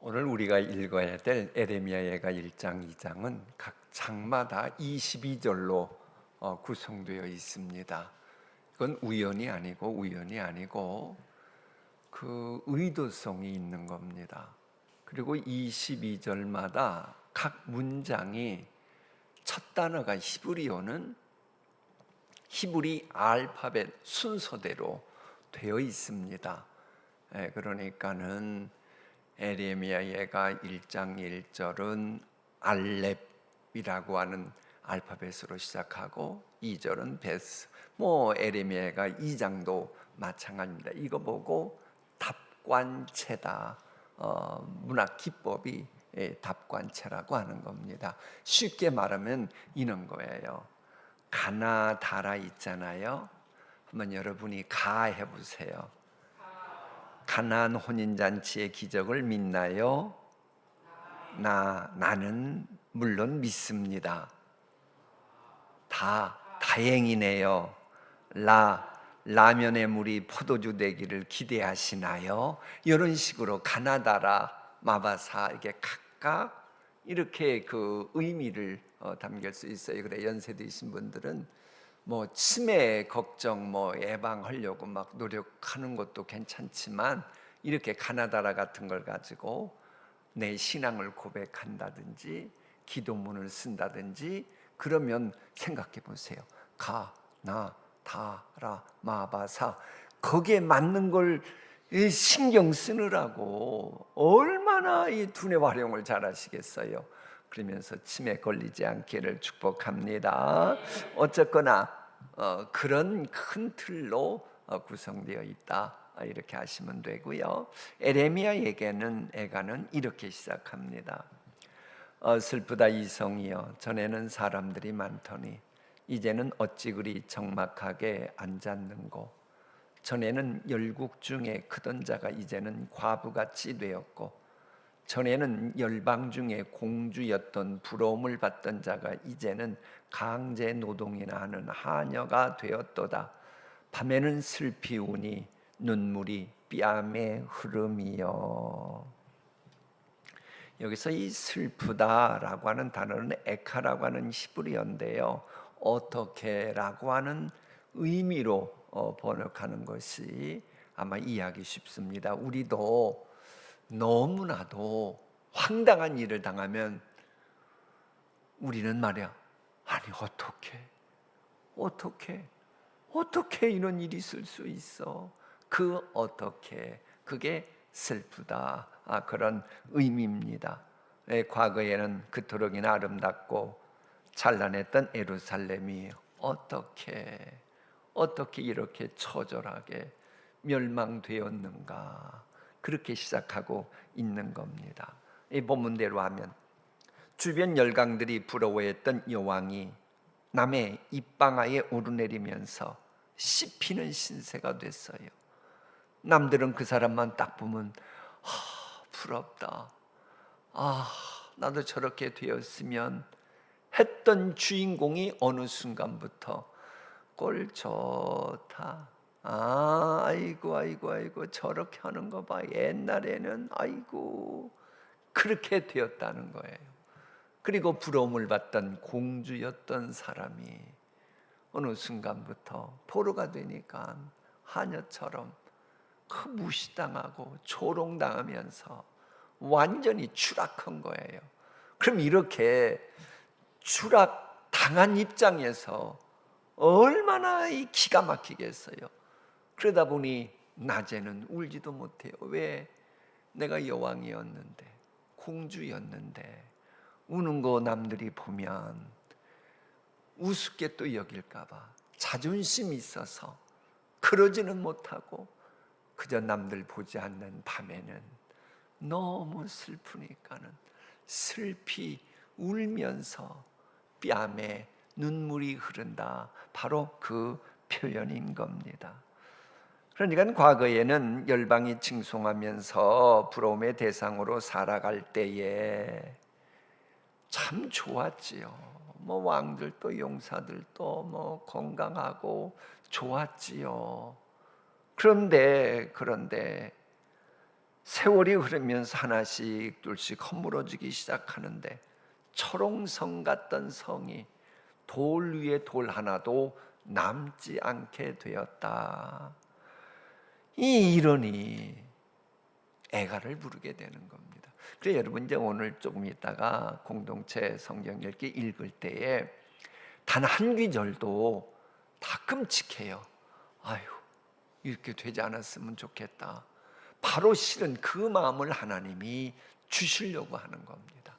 오늘 우리가 읽어야 될 에레미야 예가 1장, 2장은 각 장마다 22절로 구성되어 있습니다. 이건 우연이 아니고 그 의도성이 있는 겁니다. 그리고 22절마다 각 문장이 첫 단어가 히브리어는 히브리 알파벳 순서대로 되어 있습니다. 그러니까는 에레미야 예가 1장 1절은 알렙이라고 하는 알파벳으로 시작하고 2절은 베스, 에레미야 예가 2장도 마찬가지입니다. 이거 보고 답관체다, 문학 기법이 답관체라고 하는 겁니다. 쉽게 말하면 이런 거예요. 가나다라 있잖아요. 한번 여러분이 가 해보세요. 가나안 혼인잔치의 기적을 믿나요? 나는 물론 믿습니다. 다행이네요. 라면의 물이 포도주 되기를 기대하시나요? 이런 식으로 가나다라, 마바사 이게 각각 이렇게 그 의미를 담길 수 있어요. 그래 연세드신 분들은 치매 걱정 예방하려고 막 노력하는 것도 괜찮지만 이렇게 가나다라 같은 걸 가지고 내 신앙을 고백한다든지 기도문을 쓴다든지 그러면 생각해 보세요. 가나다라 마바사 거기에 맞는 걸 신경 쓰느라고 얼마나 이 두뇌 활용을 잘 하시겠어요. 그러면서 치매 걸리지 않기를 축복합니다. 어쨌거나 그런 큰 틀로 구성되어 있다 이렇게 하시면 되고요. 에레미야에게는 애가는 이렇게 시작합니다. 슬프다 이성이여, 전에는 사람들이 많더니 이제는 어찌 그리 적막하게 앉았는고. 전에는 열국 중에 크던 자가 이제는 과부같이 되었고, 전에는 열방 중에 공주였던 부러움을 받던 자가 이제는 강제 노동이나 하는 하녀가 되었도다. 밤에는 슬피 우니 눈물이 뺨에 흐름이여. 여기서 이 슬프다라고 하는 단어는 에카라고 하는 히브리어인데요, 어떻게라고 하는 의미로 번역하는 것이 아마 이해하기 쉽습니다. 우리도 너무나도 황당한 일을 당하면 우리는 말이야, 아니 어떻게 이런 일이 있을 수 있어? 그 어떻게, 그게 슬프다, 그런 의미입니다. 과거에는 그토록이나 아름답고 찬란했던 예루살렘이 어떻게 이렇게 처절하게 멸망되었는가, 그렇게 시작하고 있는 겁니다. 이 본문대로 하면 주변 열강들이 부러워했던 여왕이 남의 입방아에 오르내리면서 씹히는 신세가 됐어요. 남들은 그 사람만 딱 보면 부럽다, 나도 저렇게 되었으면 했던 주인공이 어느 순간부터 꼴 좋다, 아이고 저렇게 하는 거 봐, 옛날에는 그렇게 되었다는 거예요. 그리고 부러움을 받던 공주였던 사람이 어느 순간부터 포로가 되니까 하녀처럼 무시당하고 조롱당하면서 완전히 추락한 거예요. 그럼 이렇게 추락당한 입장에서 얼마나 기가 막히겠어요. 그러다 보니 낮에는 울지도 못해요. 왜? 내가 여왕이었는데, 공주였는데 우는 거 남들이 보면 우습게 또 여길까 봐 자존심이 있어서 그러지는 못하고 그저 남들 보지 않는 밤에는 너무 슬프니까는 슬피 울면서 뺨에 눈물이 흐른다, 바로 그 표현인 겁니다. 그러니까 과거에는 열방이 칭송하면서 부러움의 대상으로 살아갈 때에 참 좋았지요. 왕들도 용사들도 건강하고 좋았지요. 그런데 세월이 흐르면서 하나씩 둘씩 허물어지기 시작하는데 철옹성 같던 성이 돌 위에 돌 하나도 남지 않게 되었다. 이 일원이 애가를 부르게 되는 겁니다. 그래서 여러분 이제 오늘 조금 있다가 공동체 성경 읽기 읽을 때에 단 한 귀절도 다 끔찍해요. 아유, 이렇게 되지 않았으면 좋겠다. 바로 실은 그 마음을 하나님이 주시려고 하는 겁니다.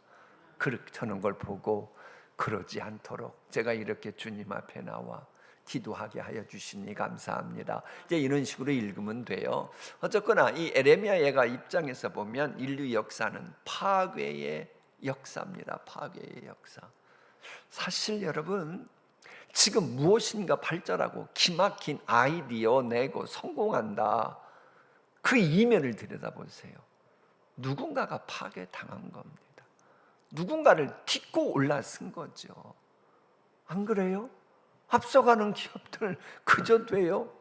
그렇게 하는 걸 보고 그러지 않도록 제가 이렇게 주님 앞에 나와 기도하게 하여 주시니 감사합니다. 이제 이런 식으로 읽으면 돼요. 어쨌거나 이 에레미야 예가 입장에서 보면 인류 역사는 파괴의 역사입니다. 파괴의 역사. 사실 여러분 지금 무엇인가 발전하고 기막힌 아이디어 내고 성공한다. 그 이면을 들여다보세요. 누군가가 파괴당한 겁니다. 누군가를 딛고 올라선 거죠. 안 그래요? 앞서가는 기업들 그저 돼요?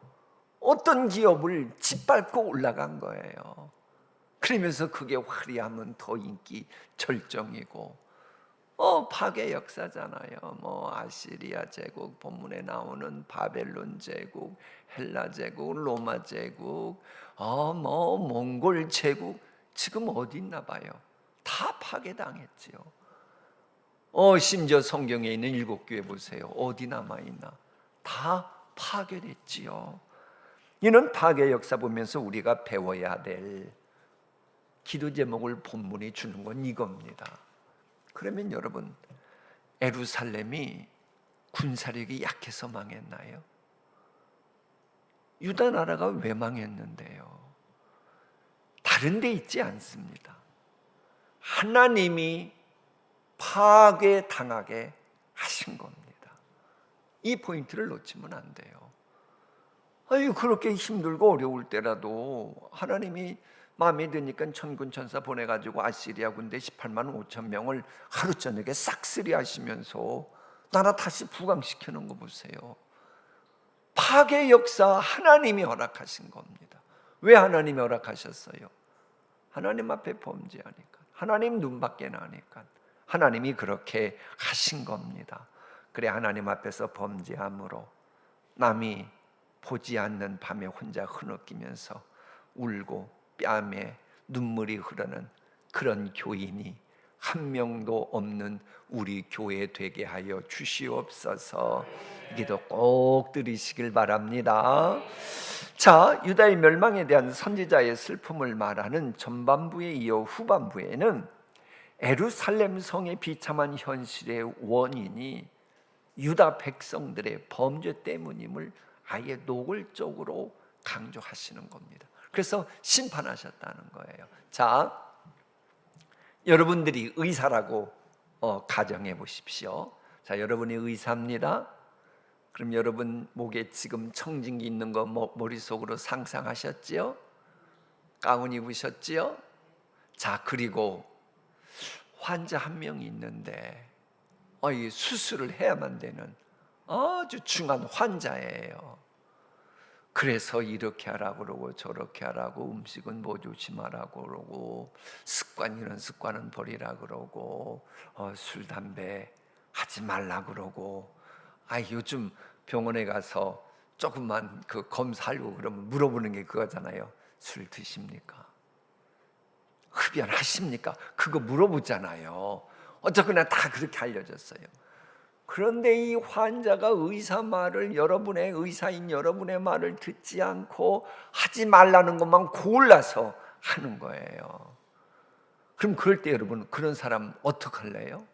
어떤 기업을 짓밟고 올라간 거예요. 그러면서 그게 화려하면 더 인기 절정이고 파괴 역사잖아요. 아시리아 제국, 본문에 나오는 바벨론 제국, 헬라 제국, 로마 제국, 몽골 제국 지금 어디 있나 봐요. 다 파괴당했지요. 심지어 성경에 있는 7교회 보세요. 어디 남아있나? 다 파괴됐지요. 이는 파괴 역사 보면서 우리가 배워야 될 기도 제목을 본문이 주는 건 이겁니다. 그러면 여러분, 예루살렘이 군사력이 약해서 망했나요? 유다 나라가 왜 망했는데요? 다른 데 있지 않습니다. 하나님이 파괴당하게 하신 겁니다. 이 포인트를 놓치면 안 돼요. 그렇게 힘들고 어려울 때라도 하나님이 마음에 드니까 천군 천사 보내가지고 아시리아 군대 18만 5천 명을 하루 저녁에 싹쓸이 하시면서 나라 다시 부강시키는 거 보세요. 파괴 역사 하나님이 허락하신 겁니다. 왜 하나님이 허락하셨어요? 하나님 앞에 범죄하니까, 하나님 눈밖에 나니까 하나님이 그렇게 하신 겁니다. 그래 하나님 앞에서 범죄함으로 남이 보지 않는 밤에 혼자 흐느끼면서 울고 뺨에 눈물이 흐르는 그런 교인이 한 명도 없는 우리 교회 되게 하여 주시옵소서. 기도 꼭 들으시길 바랍니다. 자, 유다의 멸망에 대한 선지자의 슬픔을 말하는 전반부에 이어 후반부에는 예루살렘 성의 비참한 현실의 원인이 유다 백성들의 범죄 때문임을 아예 노골적으로 강조하시는 겁니다. 그래서 심판하셨다는 거예요. 자, 여러분들이 의사라고 가정해 보십시오. 자, 여러분이 의사입니다. 그럼 여러분 목에 지금 청진기 있는 거 머릿속으로 상상하셨지요? 가운 입으셨지요? 자, 그리고 환자 한 명이 있는데 수술을 해야만 되는 아주 중요한 환자예요. 그래서 이렇게 하라고 그러고 저렇게 하라고, 음식은 뭐 조심하라고 그러고, 이런 습관은 버리라 그러고, 술 담배 하지 말라 그러고. 요즘 병원에 가서 조금만 그 검사하려고 그러면 물어보는 게 그거잖아요. 술 드십니까? 흡연하십니까? 그거 물어보잖아요. 어쨌거나 다 그렇게 알려졌어요. 그런데 이 환자가 의사 말을, 여러분의 의사인 여러분의 말을 듣지 않고 하지 말라는 것만 골라서 하는 거예요. 그럼 그럴 때 여러분, 그런 사람 어떡할래요?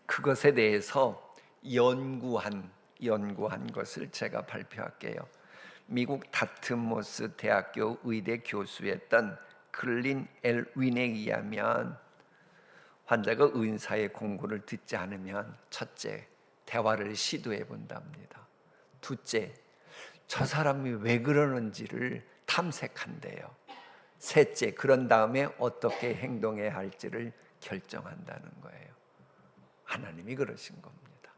그것에 대해서 연구한 것을 제가 발표할게요. 미국 다트모스 대학교 의대 교수였던 클린 엘 윈에 의하면 환자가 의사의 공고를 듣지 않으면 첫째, 대화를 시도해 본답니다. 둘째, 저 사람이 왜 그러는지를 탐색한대요. 셋째, 그런 다음에 어떻게 행동해야 할지를 결정한다는 거예요. 하나님이 그러신 겁니다.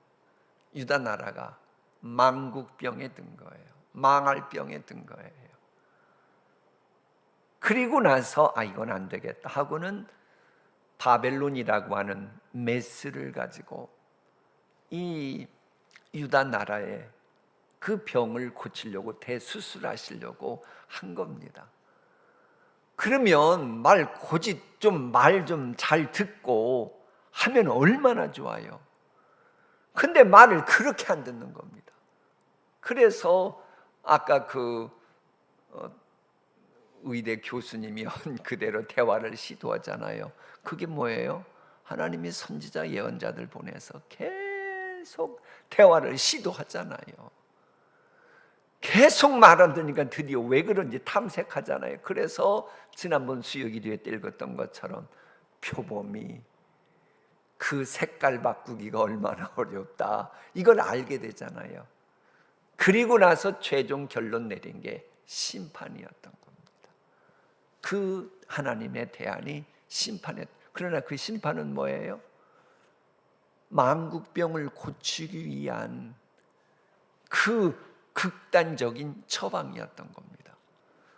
유다 나라가 망국병에 든 거예요. 망할 병에 든 거예요. 그리고 나서 이건 안 되겠다 하고는 바벨론이라고 하는 메스를 가지고 이 유다 나라에 그 병을 고치려고 대수술하시려고 한 겁니다. 그러면 말 좀 잘 듣고 하면 얼마나 좋아요. 근데 말을 그렇게 안 듣는 겁니다. 그래서 아까 의대 교수님이 한 그대로 대화를 시도하잖아요. 그게 뭐예요? 하나님이 선지자 예언자들 보내서 계속 대화를 시도하잖아요. 계속 말 안 들으니까 드디어 왜 그런지 탐색하잖아요. 그래서 지난번 수요기도에 때 읽었던 것처럼 표범이 그 색깔 바꾸기가 얼마나 어렵다, 이걸 알게 되잖아요. 그리고 나서 최종 결론 내린 게 심판이었던 겁니다. 그 하나님의 대안이 그러나 그 심판은 뭐예요? 만국병을 고치기 위한 그 극단적인 처방이었던 겁니다.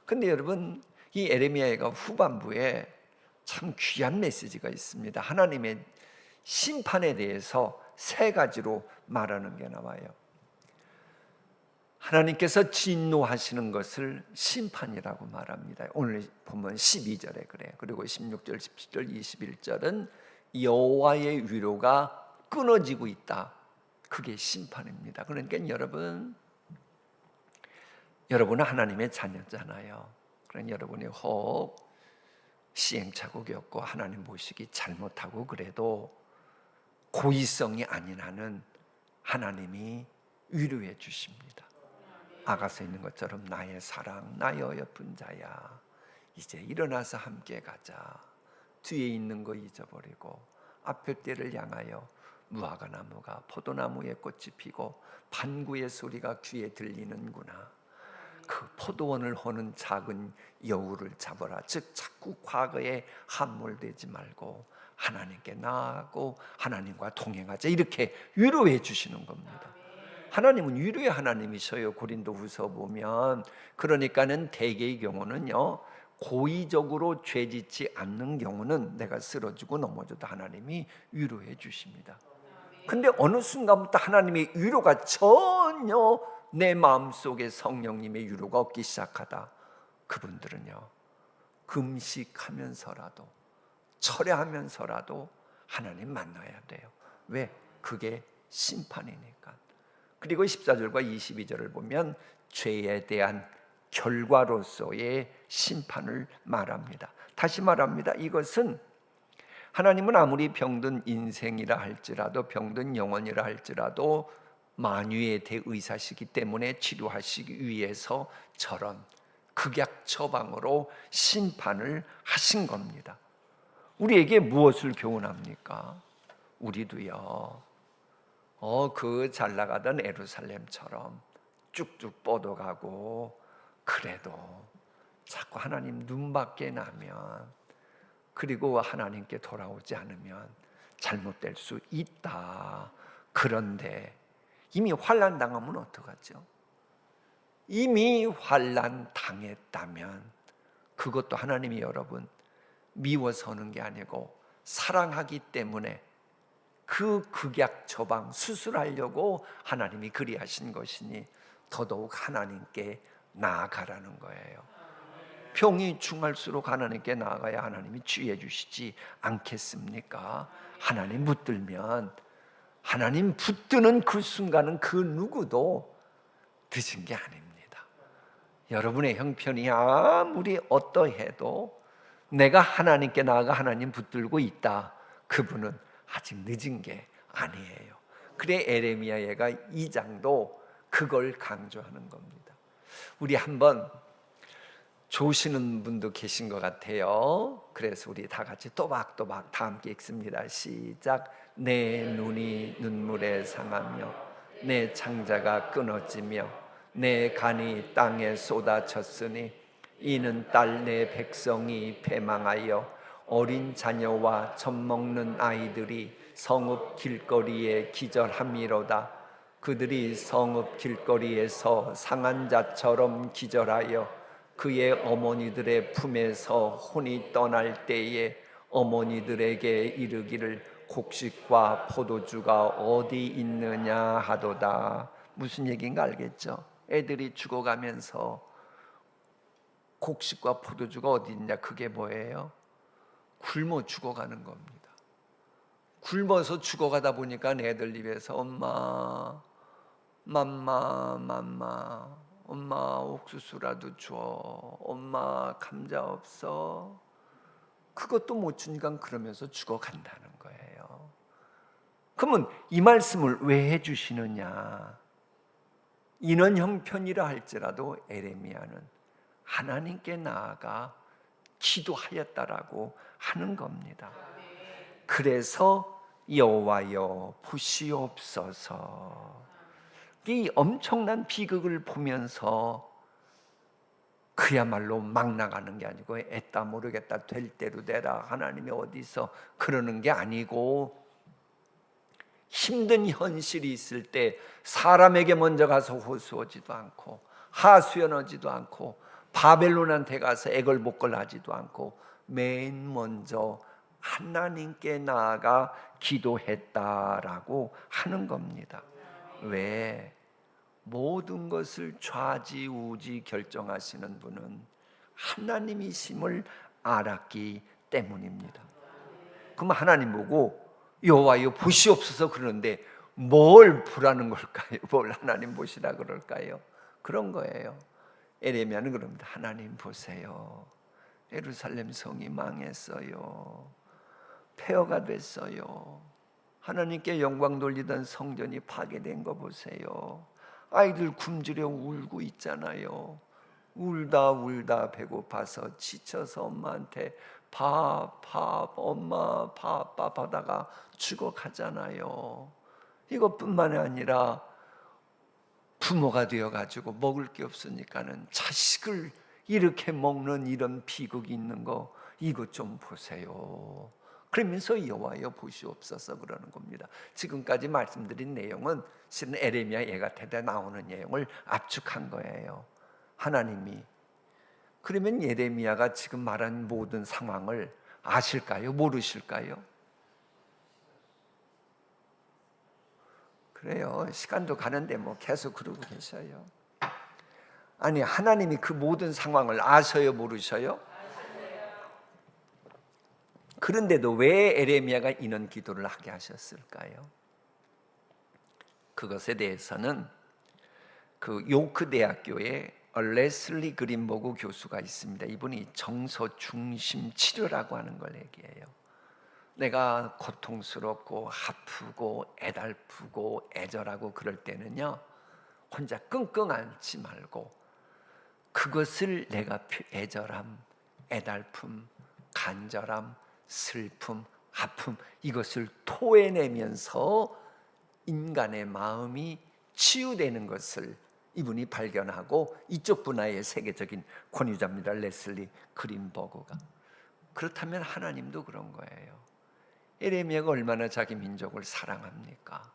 근데 여러분, 이 에레미야가 후반부에 참 귀한 메시지가 있습니다. 하나님의 심판에 대해서 세 가지로 말하는 게 나와요. 하나님께서 진노하시는 것을 심판이라고 말합니다. 오늘 보면 12절에 그래요. 그리고 16절, 17절, 21절은 여호와의 위로가 끊어지고 있다. 그게 심판입니다. 그러니까 여러분은 하나님의 자녀잖아요. 그러니까 여러분이 혹 시행착오가 없고 하나님 모시기 잘못하고 그래도 고의성이 아닌 한은 하나님이 위로해 주십니다. 아가서 있는 것처럼 나의 사랑, 나의 어여쁜 자야, 이제 일어나서 함께 가자. 뒤에 있는 거 잊어버리고 앞에 때를 향하여 무화과 나무가 포도나무에 꽃이 피고 반구의 소리가 귀에 들리는구나. 그 포도원을 호는 작은 여우를 잡아라. 즉 자꾸 과거에 함몰되지 말고 하나님께 나아가고 하나님과 동행하자, 이렇게 위로해 주시는 겁니다. 하나님은 위로의 하나님이셔요. 고린도후서 보면. 그러니까는 대개의 경우는요, 고의적으로 죄짓지 않는 경우는 내가 쓰러지고 넘어져도 하나님이 위로해 주십니다. 근데 어느 순간부터 하나님의 위로가 전혀 내 마음속에 성령님의 위로가 없기 시작하다. 그분들은요, 금식하면서라도 철회하면서라도 하나님 만나야 돼요. 왜? 그게 심판이니까. 그리고 14절과 22절을 보면 죄에 대한 결과로서의 심판을 말합니다. 다시 말합니다. 이것은 하나님은 아무리 병든 인생이라 할지라도, 병든 영혼이라 할지라도 만유의 대의사시기 때문에 치료하시기 위해서 저런 극약 처방으로 심판을 하신 겁니다. 우리에게 무엇을 교훈합니까? 우리도요, 그 잘 나가던 예루살렘처럼 쭉쭉 뻗어가고 그래도 자꾸 하나님 눈밖에 나면, 그리고 하나님께 돌아오지 않으면 잘못될 수 있다. 그런데 이미 환난 당하면 어떡하죠? 이미 환난 당했다면 그것도 하나님이 여러분 미워서 하는 게 아니고 사랑하기 때문에 그 극약 처방 수술하려고 하나님이 그리하신 것이니 더더욱 하나님께 나아가라는 거예요. 병이 중할수록 하나님께 나아가야 하나님이 치유해 주시지 않겠습니까? 하나님 붙들면, 하나님 붙드는 그 순간은 그 누구도 늦은 게 아닙니다. 여러분의 형편이 아무리 어떠해도 내가 하나님께 나아가 하나님 붙들고 있다, 그분은 아직 늦은 게 아니에요. 그래 에레미야가 2장도 그걸 강조하는 겁니다. 우리 한번 조시는 분도 계신 것 같아요. 그래서 우리 다 같이 또박또박 다 함께 읽습니다. 시작. 내 눈이 눈물에 상하며 내 창자가 끊어지며 내 간이 땅에 쏟아졌으니 이는 딸 내 백성이 패망하여 어린 자녀와 젖먹는 아이들이 성읍 길거리에 기절함이로다. 그들이 성읍 길거리에서 상한 자처럼 기절하여 그의 어머니들의 품에서 혼이 떠날 때에 어머니들에게 이르기를 곡식과 포도주가 어디 있느냐 하도다. 무슨 얘기인가 알겠죠? 애들이 죽어가면서 곡식과 포도주가 어디 있냐, 그게 뭐예요? 굶어 죽어가는 겁니다. 굶어서 죽어가다 보니까 애들 입에서 엄마, 맘마, 맘마, 엄마 옥수수라도 줘, 엄마 감자 없어. 그것도 못 주니까 그러면서 죽어간다는 거예요. 그러면 이 말씀을 왜 해주시느냐? 인원 형편이라 할지라도 에레미야는 하나님께 나아가 기도하였다라고 하는 겁니다. 그래서 여호와여 보시옵소서. 이 엄청난 비극을 보면서 그야말로 막 나가는 게 아니고 애따 모르겠다, 될 대로 되라, 하나님이 어디서, 그러는 게 아니고 힘든 현실이 있을 때 사람에게 먼저 가서 호소하지도 않고 하소연하지도 않고 바벨론한테 가서 애걸복걸하지도 않고 맨 먼저 하나님께 나아가 기도했다라고 하는 겁니다. 왜? 모든 것을 좌지우지 결정하시는 분은 하나님이심을 알았기 때문입니다. 그럼 하나님 보고 여호와여 보시옵소서 그러는데 뭘 보라는 걸까요? 뭘 하나님 보시라 그럴까요? 그런 거예요. 에레미야는 그럽니다. 하나님 보세요. 예루살렘 성이 망했어요. 폐허가 됐어요. 하나님께 영광 돌리던 성전이 파괴된 거 보세요. 아이들 굶주려 울고 있잖아요. 울다 배고파서 지쳐서 엄마한테 밥 엄마 밥 하다가 죽어가잖아요. 이것뿐만이 아니라 부모가 되어가지고 먹을 게 없으니까는 자식을 이렇게 먹는 이런 비극이 있는 거, 이거 좀 보세요. 그러면서 여호와여 보시옵소서 그러는 겁니다. 지금까지 말씀드린 내용은 실은 에레미야 예가태에 나오는 내용을 압축한 거예요. 하나님이 그러면 예레미야가 지금 말한 모든 상황을 아실까요? 모르실까요? 그래요. 시간도 가는데 뭐 계속 그러고 계셔요. 아니, 하나님이 그 모든 상황을 아셔요? 모르셔요? 그런데도 왜 에레미야가 이런 기도를 하게 하셨을까요? 그것에 대해서는 그 요크 대학교에 레슬리 그린버그 교수가 있습니다. 이분이 정서 중심 치료라고 하는 걸 얘기해요. 내가 고통스럽고 아프고 애달프고 애절하고 그럴 때는요, 혼자 끙끙 앓지 말고 그것을 내가 애절함, 애달픔, 간절함, 슬픔, 아픔, 이것을 토해내면서 인간의 마음이 치유되는 것을 이분이 발견하고, 이쪽 분야의 세계적인 권위자입니다. 레슬리 그린버그가. 그렇다면 하나님도 그런 거예요. 에레미야가 얼마나 자기 민족을 사랑합니까?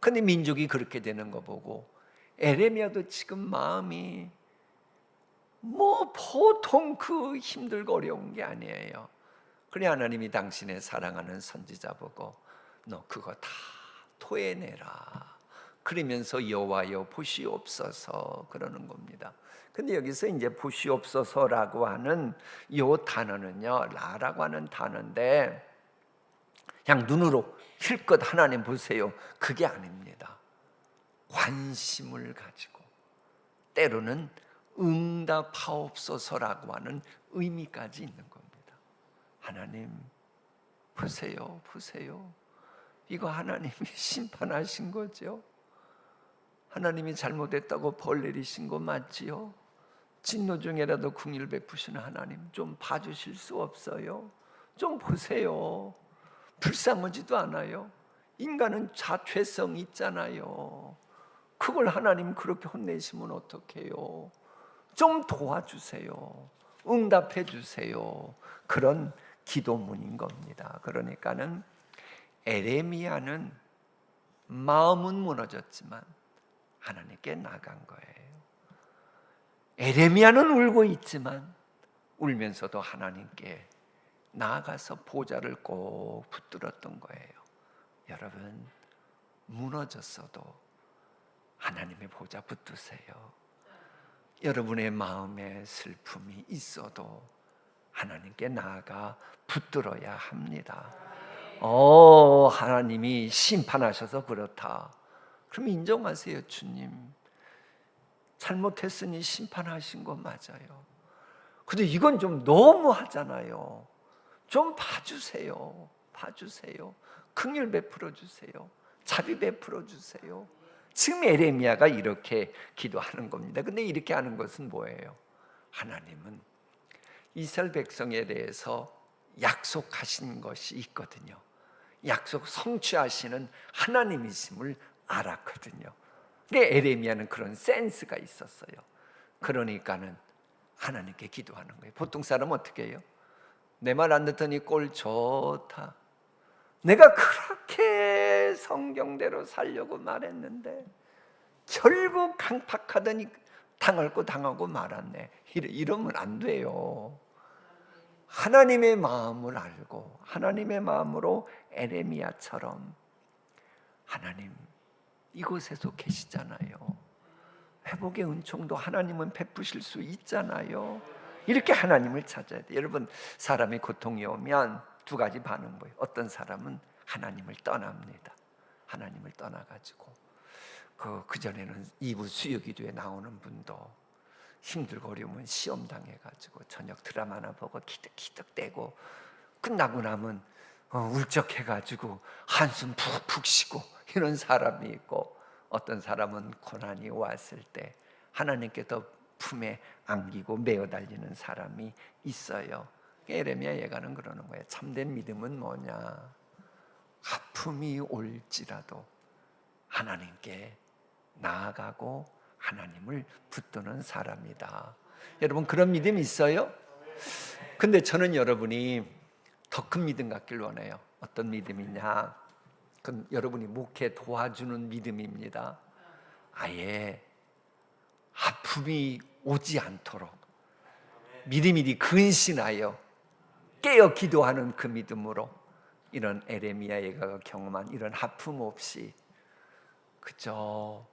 근데 민족이 그렇게 되는 거 보고 에레미야도 지금 마음이 뭐 보통 그 힘들고 어려운 게 아니에요. 그래 하나님이 당신의 사랑하는 선지자 보고 너 그거 다 토해내라 그러면서 여호와여 보시옵소서 그러는 겁니다. 근데 여기서 이제 보시옵소서라고 하는 이 단어는요, 라라고 하는 단어인데 그냥 눈으로 힐끗 하나님 보세요, 그게 아닙니다. 관심을 가지고 때로는 응답하옵소서라고 하는 의미까지 있는 겁니다. 하나님 보세요, 보세요. 이거 하나님이 심판하신 거죠. 하나님이 잘못했다고 벌 내리신 거 맞지요? 진노 중에라도 긍휼 베푸시는 하나님 좀 봐주실 수 없어요? 좀 보세요. 불쌍하지도 않아요? 인간은 자퇴성 있잖아요. 그걸 하나님 그렇게 혼내시면 어떡해요? 좀 도와주세요. 응답해 주세요. 그런 기도문인 겁니다. 그러니까는 에레미야는 마음은 무너졌지만 하나님께 나간 거예요. 에레미야는 울고 있지만 울면서도 하나님께 나아가서 보좌를 꼭 붙들었던 거예요. 여러분, 무너졌어도 하나님의 보좌 붙드세요. 여러분의 마음에 슬픔이 있어도 하나님께 나아가 붙들어야 합니다. 하나님이 심판하셔서 그렇다. 그럼 인정하세요. 주님, 잘못했으니 심판하신 거 맞아요. 근데 이건 좀 너무 하잖아요. 좀 봐주세요. 봐주세요. 긍휼 베풀어 주세요. 자비 베풀어 주세요. 지금 에레미야가 이렇게 기도하는 겁니다. 근데 이렇게 하는 것은 뭐예요? 하나님은 이스라엘 백성에 대해서 약속하신 것이 있거든요. 약속 성취하시는 하나님이심을 알았거든요. 근데 에레미야는 그런 센스가 있었어요. 그러니까는 하나님께 기도하는 거예요. 보통 사람은 어떻게 해요? 내 말 안 듣더니 꼴 좋다. 내가 그렇게 성경대로 살려고 말했는데 결국 강팍하더니 당할 거 당하고 말았네. 이러면 안 돼요. 하나님의 마음을 알고 하나님의 마음으로 에레미야처럼 하나님 이곳에서 계시잖아요. 회복의 은총도 하나님은 베푸실 수 있잖아요. 이렇게 하나님을 찾아야 돼요. 여러분, 사람이 고통이 오면 두 가지 반응 보여요. 어떤 사람은 하나님을 떠납니다. 하나님을 떠나가지고 그전에는 2부 수요기도에 나오는 분도 힘들고 어려우면 시험 당해가지고 저녁 드라마나 보고 키득키득대고 끝나고 나면 울적해가지고 한숨 푹푹 쉬고 이런 사람이 있고, 어떤 사람은 고난이 왔을 때 하나님께 더 품에 안기고 메어 달리는 사람이 있어요. 에레미야 예가는 그러는 거예요. 참된 믿음은 뭐냐? 아픔이 올지라도 하나님께 나아가고 하나님을 붙드는 사람이다. 여러분, 그런 믿음 있어요? 근데 저는 여러분이 더 큰 믿음 갖길 원해요. 어떤 믿음이냐? 그건 여러분이 목회 도와주는 믿음입니다. 아예 아픔이 오지 않도록 미리미리 근신하여 깨어 기도하는 그 믿음으로 이런 에레미야 예가가 경험한 이런 아픔 없이 그저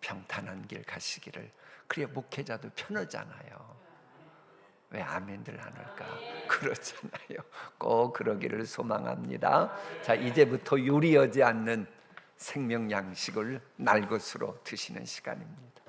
평탄한 길 가시기를. 그래야 목회자도 편하잖아요. 왜 아멘들 안 할까? 그렇잖아요. 꼭 그러기를 소망합니다. 자, 이제부터 요리하지 않는 생명 양식을 날 것으로 드시는 시간입니다.